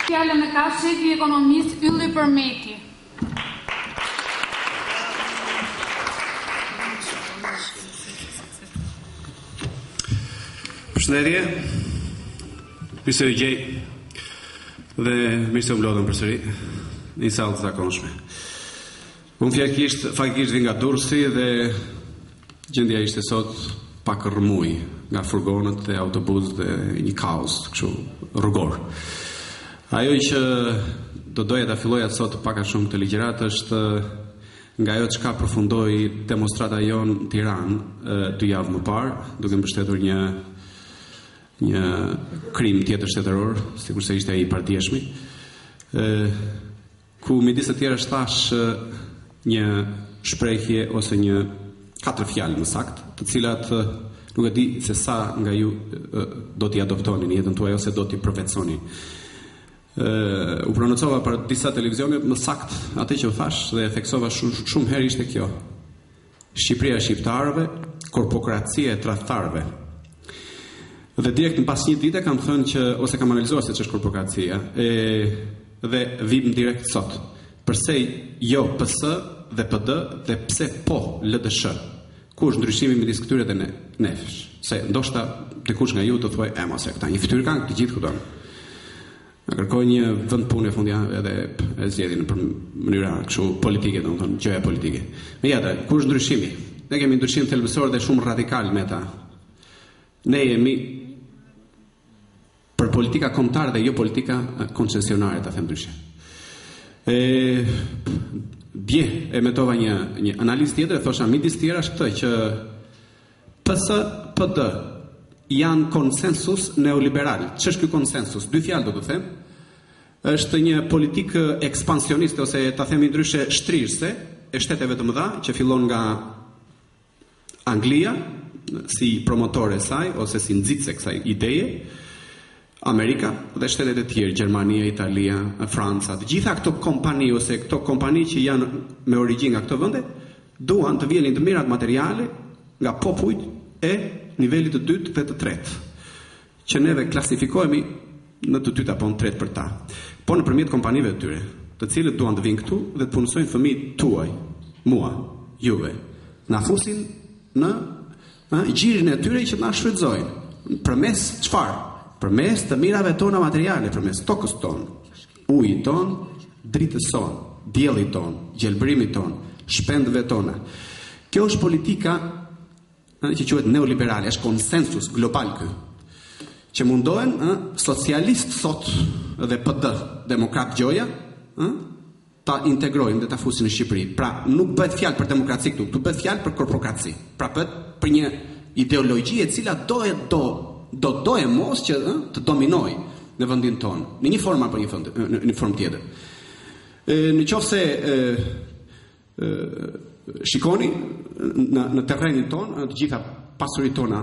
Fjalën e ka shefi ekonomist Ylli Përmeti. Përshëndetje, mirë se u gjej dhe mirë se u mblodhëm përsëri në një sallë të zakonshme. Unë faktikisht vi nga Durrësi dhe gjendja ishte sot pak rrëmuj nga furgonët dhe autobusët dhe një kaos kështu rrugor. Ajo që do doja ta filloja sot pak a shumë të ligjërat është nga ajo çka përfundoi demonstrata jonë në Tiranë 2 javë më parë, duke mbështetur një krim tjetër shtetëror, sikurse ishte ai i pardjeshmi, ku midis të tjera shtash një shprehje ose një 4 fjalë më saktë, të cilat nuk e di se sa nga ju do t'i adoptoni në jetën tuaj ose do t'i përvetësoni. U prononcova për disa televizionet më saktë atë që u thash dhe e theksova shumë herë ishte kjo. Shqipëria e shqiptarëve, korpokracia e tradhtarëve. Dhe direkt në pas një dite kam thënë që, ose kam analizuar se ç'është korpokracia, dhe vim direkt sot. Përse jo PS dhe PD dhe pse po LDSH? Ku është ndryshimi midis këtyre dhe nefsh? Se ndoshta dikush nga ju do thuaj, mos e këta një fytyrë kanë të gjithë kupton. Na kërkoj një vend pune fundjavë edhe e zgjedhin për mënyra kështu politike, domethënë gjëja politike. Megjithatë, ku është ndryshimi? Ne kemi ndryshim thelbësor dhe shumë radikal me ta. Ne jemi për politika kombëtare dhe jo politika koncesionare, ta them ndryshe. Dje e metova një analizë tjetër e thosha midis tjera është këtë që PS, PD janë konsensus neoliberal. Ç'është ky konsensus? 2 fjalë do të them. Është një politikë ekspansioniste ose ta themi ndryshe shtrirëse e shteteve të mëdha që fillon nga Anglia si promotore e saj ose si nxitse e kësaj ideje, Amerika dhe shtetet e tjerë, Gjermania, Italia, Franca, të gjitha këto kompani ose këto kompani që janë me origjinë nga këto vende, duan të vjenin të mirat materiale nga popujt e nivelit të dytë dhe të tretë, që neve klasifikohemi në të dytë apo në tretë për ta. Po nëpërmjet kompanive të tyre, të cilët duan të vinë këtu dhe të punësojnë fëmijët tuaj, mua, juve, na fusin në gjirin e tyre që na shfrytëzojnë. Përmes çfarë? Përmes të mirave tona materiale, përmes tokës tonë, ujit tonë, dritës tonë, diellit tonë, gjelbërimit tonë, shpendëve tona. Kjo është politika që quhet neoliberale, është konsensus global ky. Që mundohen socialist sot dhe PD, demokrat gjoja, ta integrojnë dhe ta fusin në Shqipëri. Pra nuk bëhet fjalë për demokraci këtu, këtu bëhet fjalë për korpokraci. Pra bëhet për një ideologji e cila do e mos që të dominoj në vendin tonë, në një formë apo në një formë tjetër. Në qoftë se shikoni në terrenin tonë, të gjitha pasuritë tona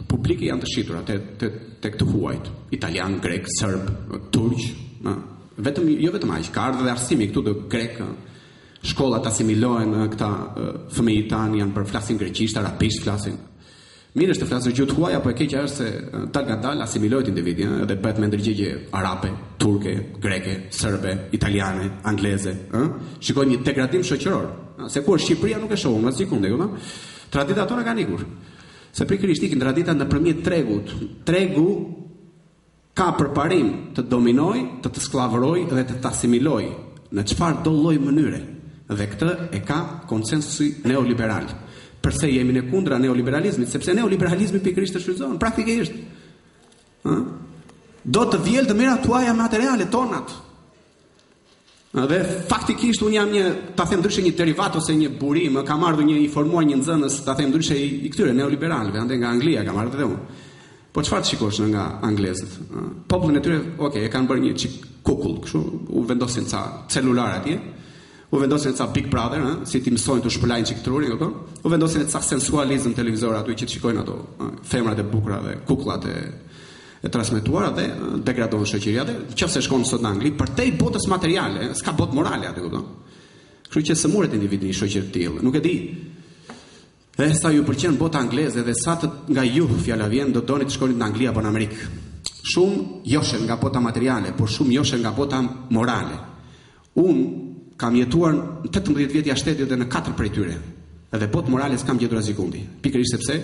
publike janë të shitura tek të huajt, italian, grek, serb, turq, jo vetëm aq, ka ardhur dhe arsimi këtu të grek, shkollat asimilohen, këta fëmijët tanë janë për flasin greqisht, arabisht flasin. Mirë është të flasë gjuhë të huaj, apo e keqja është se dal nga dal asimilohet individi, dhe bëhet me ndërgjegje arabe, turke, greke, serbe, italiane, angleze. Shikoj një degradim shoqëror. Se ku është Shqipëria nuk e shohum as sekonde, kupton? Traditat tona kanë ikur. Se pikërisht ikin traditat nëpërmjet tregut. Tregu ka përparim të dominoj, të skllavëroj dhe të asimiloj në çfarë do lloj mënyre. Dhe këtë e ka konsensusi neoliberal. Përse jemi në kundra neoliberalizmit, sepse neoliberalizmi pikërisht është shfrytëzohen praktikisht. Do të vjellë të mirat tuaja materiale tonat. Dhe faktikisht unë jam ta them ndryshe një derivat ose një burim, kam ardhur i formuar një nxënës, ta them ndryshe i këtyre neoliberalëve, ande nga Anglia kam ardhur edhe unë. Po çfarë shikosh nga anglezët? Popullin e tyre, e kanë bërë një çik kukull, kështu, u vendosin ca celular atje. U vendosin ca Big Brother, si ti mësojnë të shpëlajnë çik trurin, u vendosin ca sensualizëm televizor aty që të shikojnë ato femrat e bukura dhe kukullat e transmetuara dhe degradon shoqëria dhe nëse shkon sot në Angli për te botës materiale, s'ka botë morale aty, kupton? Kështu që sëmuret individi në shoqëri të tillë. Nuk e di. Sa ju pëlqen bota angleze dhe sa nga ju fjala vjen do doni të shkoni në Angli apo në Amerikë. Shumë joshen nga bota materiale, por shumë joshen nga bota morale. Unë kam jetuar në 18 vjet jashtë shtetit dhe në 4 prej tyre. Edhe botë morale s'kam gjetur as sekundi. Pikërisht sepse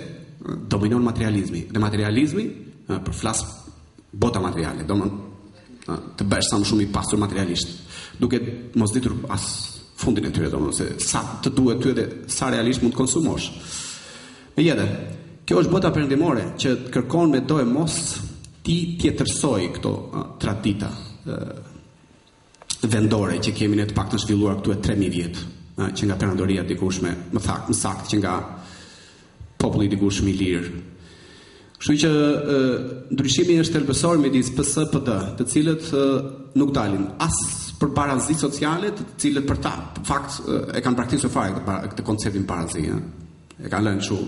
dominon materializmi. Dhe materializmi, për flas bota materiale, të bësh sa më shumë i pasur materialisht, duke mos ditur as fundin e tyre, se sa të duhet ty dhe sa realisht mund të konsumosh. Megjithatë, kjo është bota perëndimore që kërkon me do e mos ti tjetërsoj këto tradita vendore që kemi ne të paktën zhvilluar këtu e 3000 vjet, që nga perandoria dikushme, më saktë që nga populli dikush më i lirë. Kështu që ndryshimi është thelbësor midis PS PD, të cilët nuk dalin as për barazi sociale, të cilët për ta, në fakt e kanë praktikuar fare këtë konceptin barazi, e kanë lënë kështu,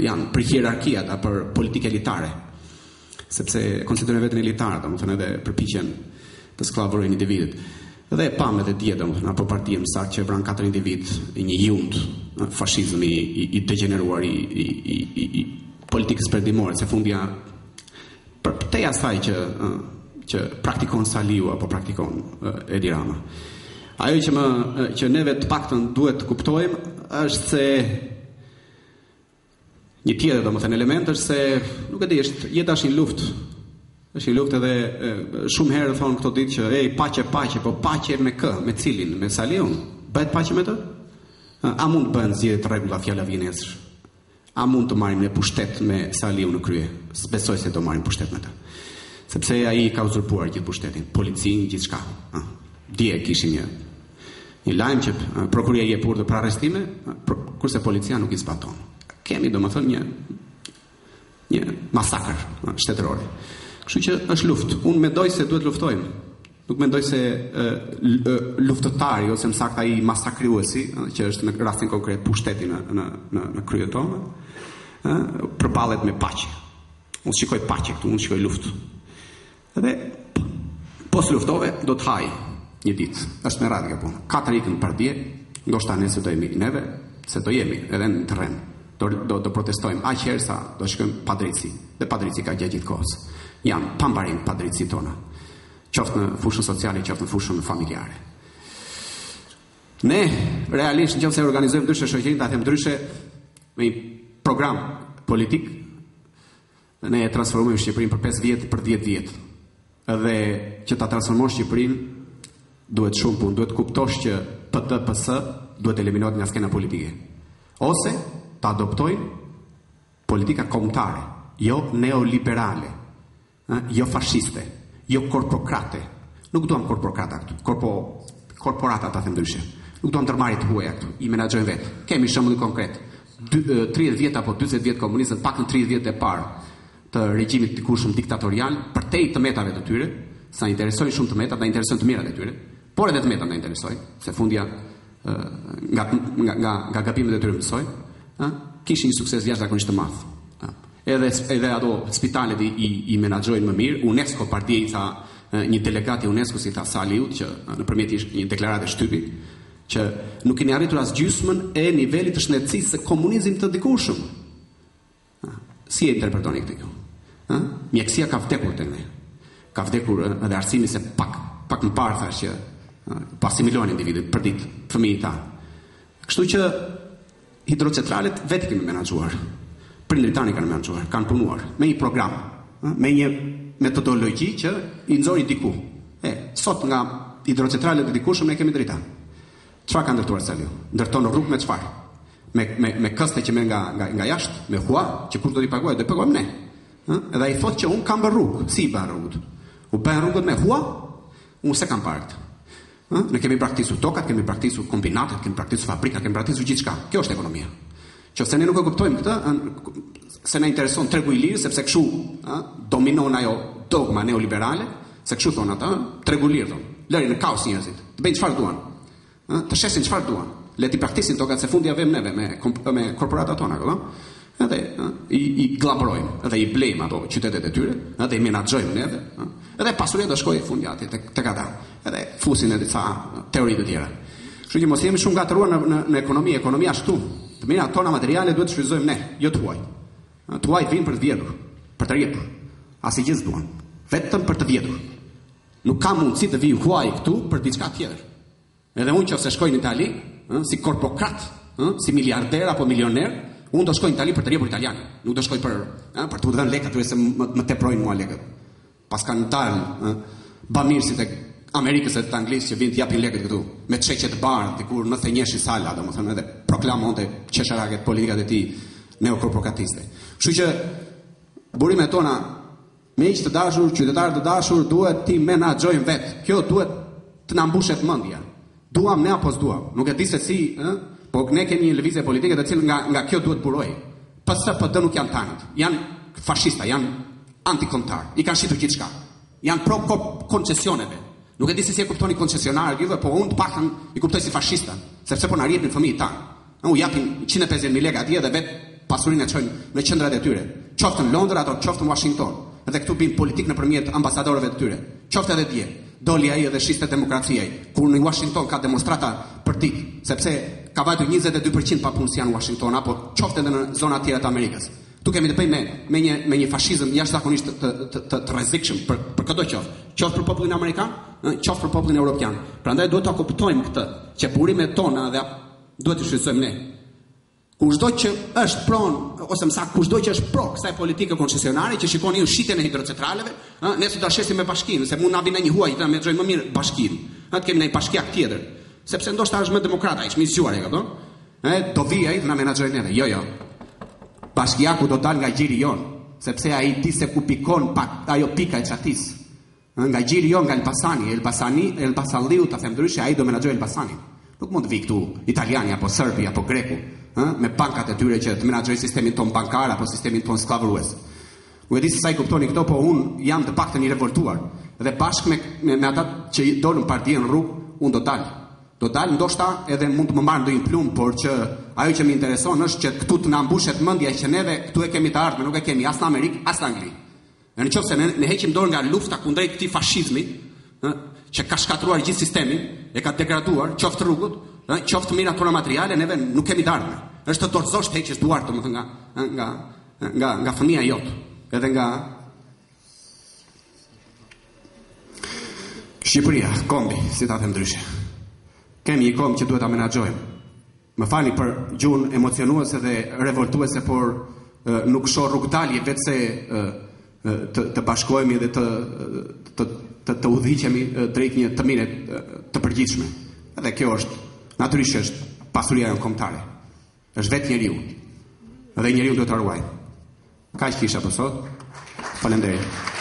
janë për hierarkia apo për politikë elitare, sepse konsiderojnë veten elitar, domethënë edhe përpiqen të skllavërojnë individët. Dhe e pam edhe dje, domethënë, apo partia më saktë që vran 4 individ, një junt, fashizmi i degeneruar i politikës perëndimore, se fundja për te asaj që praktikon Saliu apo praktikon Edi Rama. Ajo që neve të paktën duhet të kuptojmë është se një tjetër, domethënë, element është se nuk e di, jeta është një luftë. Është një luftë edhe shumë herë thonë këto ditë që paqe, po paqe me kë, me cilin, me Saliun. Bëhet paqe me të? A mund të bëhen zgjedhje të rregulla fjala vjen nesër? A mund të marrim ne pushtet me Saliu në krye? S'besoj se do marrim pushtet me të. Sepse ai ka uzurpuar gjithë pushtetin, policinë, gjithçka. Dje kishim një lajm që prokuroria i jep urdhër për arrestime, kurse policia nuk i zbaton. Kemi domethënë një masakër shtetëror. Kështu që është luftë. Unë mendoj se duhet luftojmë. Nuk mendoj se luftëtari ose më saktë ai masakruesi, që është në rastin konkret pushteti në krye tonë, përballet me paqe. Unë shikoj paqe këtu, unë shikoj luftë. Edhe pos luftove do të haj një ditë. Është me radhë kjo punë. 4 ikën për dje, ndoshta nëse do jemi neve, se do jemi edhe në terren. Do protestojmë aq herë sa do shkojmë pa drejtësi. Dhe pa drejtësi ka gjatë gjithë kohës. Janë pambarim pa drejtësi tona. Qoftë në fushën sociale, qoftë në fushën familjare. Ne realisht nëse organizojmë ndryshe shoqërinë, ta them ndryshe me një program politik, ne e transformojmë Shqipërinë për 5 vjet për 10 vjet. Edhe që ta transformosh Shqipërinë duhet shumë punë, duhet kuptosh që PD-PS duhet eliminohet nga skena politike. Ose ta adoptojnë politika kombëtare, jo neoliberale, jo fashiste, jo korporate. Nuk duam korporata këtu, korporata ta them ndryshe. Nuk duam ndërmarrje të huaja këtu, i menaxhojnë vetë. Kemi shembull konkret. 30 vjet apo 40 vjet komunistët, pak në 30 vjet e parë të regjimit të dikushëm diktatorial, përtej të metave të tyre, sa interesojnë shumë të metat, na interesojnë të mirat e tyre, por edhe të metat na interesojnë, se fundja nga gabimet e tyre mësojnë, kishin një sukses jashtëzakonisht të madh. Edhe ato spitalet i menaxhojnë më mirë. UNESCO partia i tha, një delegat i UNESCO si tha Saliut, që nëpërmjet një deklarate shtypi, që nuk keni arritur as gjysmën e nivelit të shëndetësisë së komunizmit të dikushëm. Si e interpretoni këtë kjo? Mjekësia ka vdekur tek ne. Ka vdekur edhe arsimi se pak më parë thash që pas 1 milion individë për ditë, fëmijët ta. Kështu që hidrocentralet vetë kemi menaxhuar. Prindërit tanë kanë menaxhuar, kanë punuar me një program, me një metodologji që i nxori diku. Sot nga hidrocentralet e dikushëm ne kemi drita. Çfarë ka ndërtuar Saliu? Ndërton rrugë me çfarë? Me këste që merr nga jashtë, me hua, që kur do t'i paguaj, do i paguajmë ne. Edhe ai thotë që un kam bërë rrugë. Si i bën rrugët? U bën rrugët me hua? Unë se kam parë këtë. Ne kemi praktikuar tokat, kemi praktikuar kombinatet, kemi praktikuar fabrikat, kemi praktikuar gjithçka. Kjo është ekonomia. Qofse ne nuk e kuptojmë këtë, se na intereson tregu i lirë, sepse kështu dominon ajo dogma neoliberale, se kështu thon ata, tregu i lirë thon. Lërin në kaos njerëzit. Të bëjnë çfarë duan. Të shesin çfarë duan. Le ti praktisin tokat se fundja vëm neve me korporatat tona, apo? Edhe i glabrojmë, edhe i blejmë ato qytetet e tyre, edhe i menaxhojmë neve, edhe pasuria do shkojë fundi aty tek ata. Edhe fusin edhe disa teori të tjera. Kështu që mos jemi shumë gatëruar në ekonomi, ekonomia ashtu. Të mira tona materiale duhet të shfrytëzojmë ne, jo të huaj. Të huaj vijnë për të vjedhur, për të rritur. As i gjithë duan. Vetëm për të vjetur. Nuk ka mundësi të vijë huaj këtu për diçka tjetër. Edhe unë që se shkoj në Itali, si korpokrat, si miliarder apo milioner, unë do shkoj në Itali për të rjepur italian. Nuk do shkoj për të u dhënë lekë atyre se më teprojnë mua lekët. Pas kanë dalë bamirësit e Amerikës e të Anglisë që vinë të japin lekët këtu, me çeqe të bardhë, dikur në thënjeshi sala, domethënë edhe proklamonte qesharaket politikat e tij neokorporatiste. Kështu që burimet tona, miq të dashur, qytetarë të dashur, duhet ti menaxhojmë vetë. Kjo duhet të na mbushet mendja. Duam ne apo s'duam. Nuk e di se si, po ne kemi një lëvizje politike të cilën nga kjo duhet buroj. PSD nuk janë tanët. Janë fashista, janë antikombëtar. I kanë shitur gjithçka. Janë pro koncesioneve. Nuk e di se si e kuptoni koncesionarët juve, po unë të paktën i kuptoj si fashista, sepse po na rrjedhin fëmijët tanë. U japin 150.000 lekë atje dhe vetë pasurinë e çojnë në qendrat e tyre. Qoftë në Londër apo qoftë në Washington. Dhe këtu bin politikë nëpërmjet ambasadorëve të tyre. Qoftë edhe dje, doli ai dhe shiste demokraciaj, kur në Washington ka demonstrata për tik, sepse ka vajtur 22% papunësia në Washington, apo qoftë edhe në zona tjera të Amerikës. Tu kemi të bëjmë me një fashizëm jashtëzakonisht të rrezikshëm për çdo qoftë për popullin amerikan, qoftë për popullin evropian. Prandaj duhet ta kuptojmë këtë, që burimet tona dhe duhet të shfrytëzojmë ne. Kushdo që është pron, ose më saktë kushdo që është pro kësaj politike koncesionare, që shikoni ju shitjen e hidrocentraleve, ne do ta shesim me bashkinë, se mund na vinë një huaj të menaxhojmë më mirë bashkinë. Ne kemi një bashkiak tjetër, sepse ndoshta është më demokrat ai, është më i zgjuar, e kupton? Do vi ai të na menaxhojë neve. Jo. Bashkiaku do dal nga gjiri jon, sepse ai di se ku pikon ajo pika e çatis. Nga gjiri jon, nga Elbasanliu, ta them ndryshe, ai do menaxhojë Elbasanin. Nuk mund të vi këtu italiani apo serbi apo greku, me bankat e tyre që të menaxhojë sistemin ton bankar apo sistemin ton sklavërues. Nuk e di se sa i kuptoni këto, po unë jam të paktën i revoltuar. Dhe bashkë me ata që dolën partia në rrugë, unë do dal. Do dal, ndoshta edhe mund të më marrë ndonjë plumë, por që ajo që më intereson është që këtu të na mbushet mendja që neve këtu e kemi të ardhmë, nuk e kemi as në Amerikë, as në Angli. Në qoftë se ne heqim dorë nga lufta kundrejt këtij fashizmi, që ka shkatruar gjithë sistemin, e ka degraduar, qoftë rrugët, qoftë mirat tona materiale, neve nuk kemi të ardhmë. Është të dorëzosh të heqësh duart, domethënë nga fëmia jot, edhe nga Shqipëria, kombi, si ta them ndryshe. Kemi një kombë që duhet ta menaxhojmë. Më falni për gjuhën emocionuese dhe revoltuese, por nuk shoh rrugdalje vetëse të bashkohemi dhe të udhëhiqemi drejt një të mire të përgjithshme. Edhe kjo është, natyrisht është pasuria jonë kombëtare. Është vetë njeriu. Dhe njeriu duhet ta ruajmë. Kaq kisha për sot. Faleminderit.